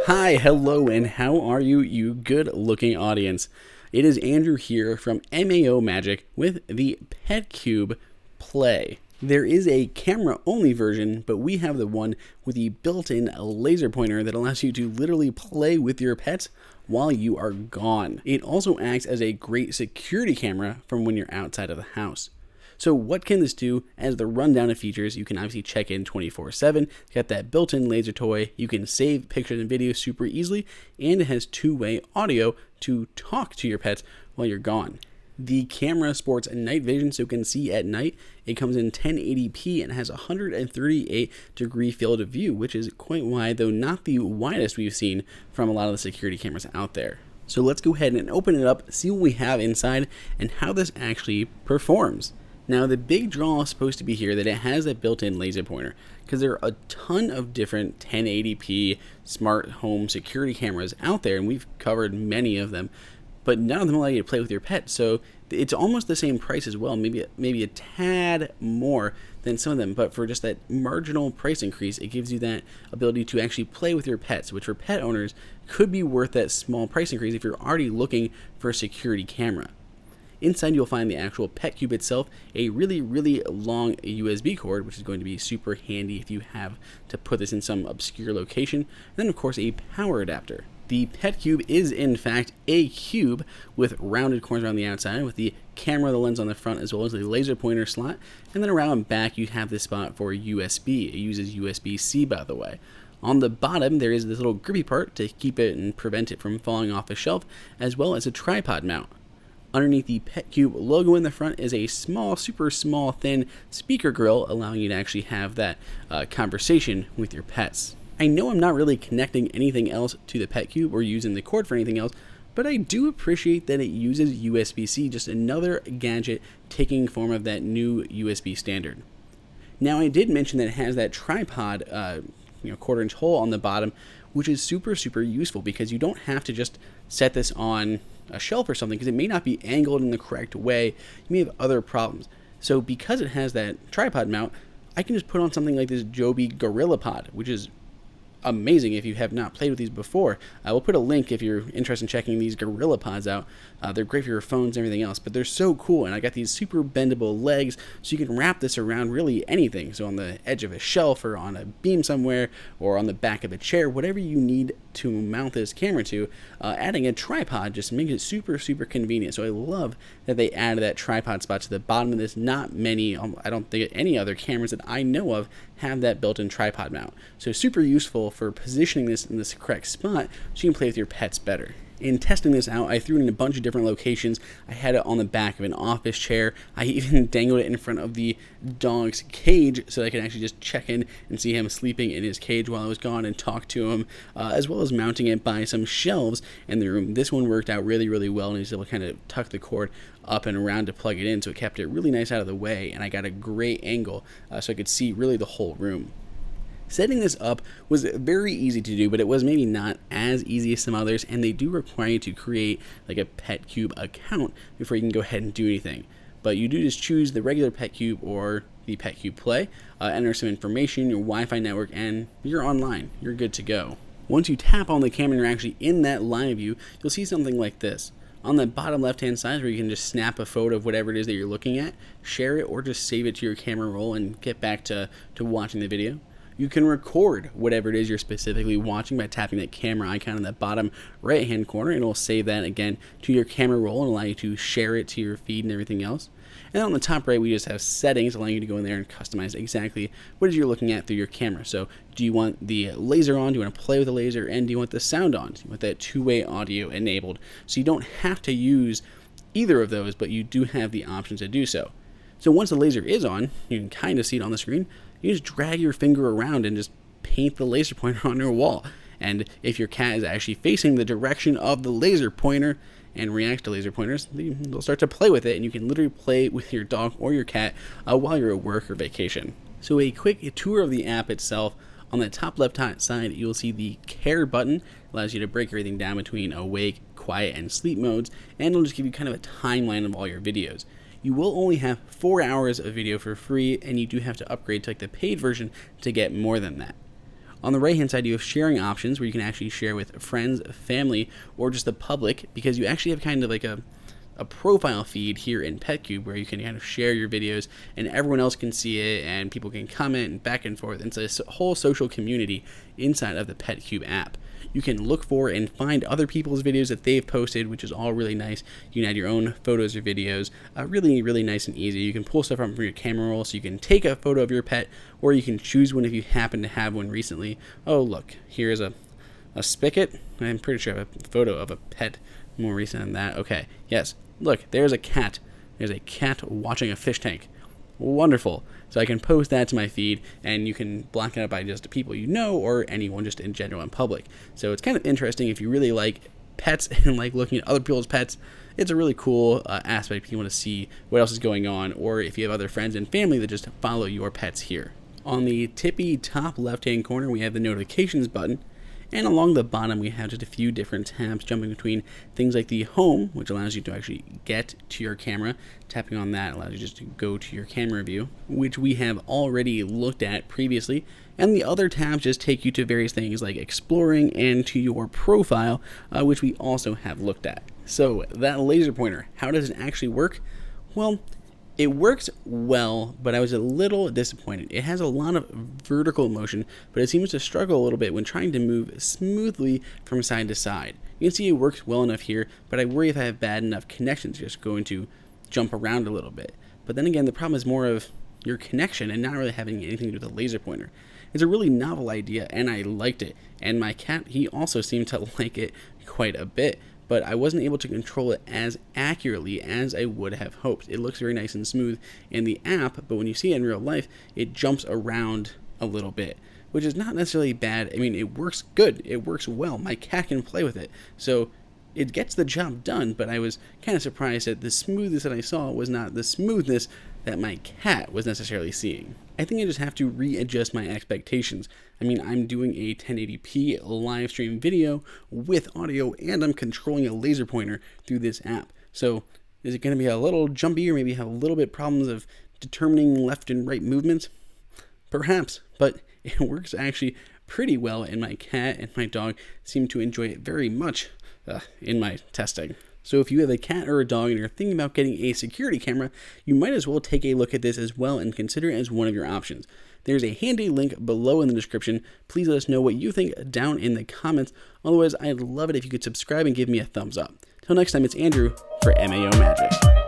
Hi, hello, and how are you, you good-looking audience? It is Andrew here from MAO Magic with the Petcube Play. There is a camera-only version, but we have the one with the built-in laser pointer that allows you to literally play with your pets while you are gone. It also acts as a great security camera from when you're outside of the house. So what can this do? As the rundown of features, you can obviously check in 24/7. It's got that built-in laser toy. You can save pictures and videos super easily, and it has two-way audio to talk to your pets while you're gone. The camera sports night vision, so it can see at night. It comes in 1080p and has 138-degree field of view, which is quite wide, though not the widest we've seen from a lot of the security cameras out there. So let's go ahead and open it up, see what we have inside, and how this actually performs. Now, the big draw is supposed to be here that it has that built-in laser pointer, because there are a ton of different 1080p smart home security cameras out there, and we've covered many of them, but none of them allow you to play with your pet. So it's almost the same price as well, maybe a tad more than some of them, but for just that marginal price increase, it gives you that ability to actually play with your pets, which for pet owners could be worth that small price increase if you're already looking for a security camera. Inside, you'll find the actual Petcube itself, a really long USB cord, which is going to be super handy if you have to put this in some obscure location, and then of course a power adapter. The Petcube is in fact a cube with rounded corners around the outside, with the camera, the lens on the front, as well as the laser pointer slot, and then around back you have this spot for USB. It uses USB-C, by the way. On the bottom, there is this little grippy part to keep it and prevent it from falling off the shelf, as well as a tripod mount. Underneath the Petcube logo in the front is a small, super small, thin speaker grill, allowing you to actually have that conversation with your pets. I know I'm not really connecting anything else to the Petcube or using the cord for anything else, but I do appreciate that it uses USB-C, just another gadget taking form of that new USB standard. Now, I did mention that it has that tripod, quarter-inch hole on the bottom, which is super useful because you don't have to just set this on a shelf or something, because it may not be angled in the correct way. You may have other problems. So because it has that tripod mount, I can just put on something like this Joby GorillaPod, which is amazing if you have not played with these before. I will put a link if you're interested in checking these GorillaPods out. They're great for your phones and everything else, but they're so cool, and I got these super bendable legs, so you can wrap this around really anything. So on the edge of a shelf, or on a beam somewhere, or on the back of a chair, whatever you need to mount this camera to, adding a tripod just makes it super convenient. So I love that they added that tripod spot to the bottom of this. Not many, I don't think any other cameras that I know of have that built-in tripod mount. So super useful for positioning this in this correct spot so you can play with your pets better. In testing this out, I threw it in a bunch of different locations. I had it on the back of an office chair. I even dangled it in front of the dog's cage so I could actually just check in and see him sleeping in his cage while I was gone and talk to him, as well as mounting it by some shelves in the room. This one worked out really well, and I was able to kind of tuck the cord up and around to plug it in, so it kept it really nice out of the way, and I got a great angle so I could see really the whole room. Setting this up was very easy to do, but it was maybe not as easy as some others, and they do require you to create like a Petcube account before you can go ahead and do anything. But you do just choose the regular Petcube or the Petcube Play, enter some information, your Wi-Fi network, and you're online. You're good to go. Once you tap on the camera and you're actually in that live view, you'll see something like this. On the bottom left-hand side, where you can just snap a photo of whatever it is that you're looking at, share it, or just save it to your camera roll and get back to watching the video. You can record whatever it is you're specifically watching by tapping that camera icon in the bottom right-hand corner, and it'll save that again to your camera roll and allow you to share it to your feed and everything else. And then on the top right, we just have settings allowing you to go in there and customize exactly what it is you're looking at through your camera. So do you want the laser on? Do you want to play with the laser? And do you want the sound on? Do you want that two-way audio enabled? So you don't have to use either of those, but you do have the option to do so. So once the laser is on, you can kind of see it on the screen. You just drag your finger around and just paint the laser pointer on your wall. And if your cat is actually facing the direction of the laser pointer and reacts to laser pointers, they'll start to play with it, and you can literally play with your dog or your cat while you're at work or vacation. So a quick tour of the app itself. On the top left side, you'll see the care button. Allows you to break everything down between awake, quiet, and sleep modes, and it'll just give you kind of a timeline of all your videos. You will only have 4 hours of video for free, and you do have to upgrade to like the paid version to get more than that. On the right hand side, you have sharing options where you can actually share with friends, family, or just the public, because you actually have kind of like a profile feed here in Petcube where you can kind of share your videos and everyone else can see it and people can comment and back and forth. It's a whole social community inside of the Petcube app. You can look for and find other people's videos that they've posted, which is all really nice. You can add your own photos or videos, really, really nice and easy. You can pull stuff from your camera roll, so you can take a photo of your pet, or you can choose one if you happen to have one recently. Oh, look, here's a spigot. I'm pretty sure I have a photo of a pet more recent than that. Okay, yes, look, there's a cat. There's a cat watching a fish tank. Wonderful. So I can post that to my feed, and you can block it out by just the people you know or anyone just in general in public. So it's kind of interesting if you really like pets and like looking at other people's pets. It's a really cool aspect if you want to see what else is going on, or if you have other friends and family that just follow your pets here. On the tippy top left-hand corner, we have the notifications button. And along the bottom, we have just a few different tabs jumping between things like the home, which allows you to actually get to your camera. Tapping on that allows you just to go to your camera view, which we have already looked at previously. And the other tabs just take you to various things like exploring and to your profile, which we also have looked at. So that laser pointer, how does it actually work? Well, it works well, but I was a little disappointed. It has a lot of vertical motion, but it seems to struggle a little bit when trying to move smoothly from side to side. You can see it works well enough here, but I worry if I have bad enough connections, it's just going to jump around a little bit. But then again, the problem is more of your connection and not really having anything to do with a laser pointer. It's a really novel idea, and I liked it. And my cat, he also seemed to like it quite a bit. But I wasn't able to control it as accurately as I would have hoped. It looks very nice and smooth in the app, but when you see it in real life, it jumps around a little bit, which is not necessarily bad. I mean, it works good. It works well. My cat can play with it. So it gets the job done, but I was kind of surprised that the smoothness that I saw was not the smoothness that my cat was necessarily seeing. I think I just have to readjust my expectations. I mean, I'm doing a 1080p live stream video with audio, and I'm controlling a laser pointer through this app. So is it going to be a little jumpy, or maybe have a little bit problems of determining left and right movements? Perhaps, but it works actually pretty well, and my cat and my dog seem to enjoy it very much in my testing. So if you have a cat or a dog and you're thinking about getting a security camera, you might as well take a look at this as well and consider it as one of your options. There's a handy link below in the description. Please let us know what you think down in the comments. Otherwise, I'd love it if you could subscribe and give me a thumbs up. Till next time, it's Andrew for MAO Magic.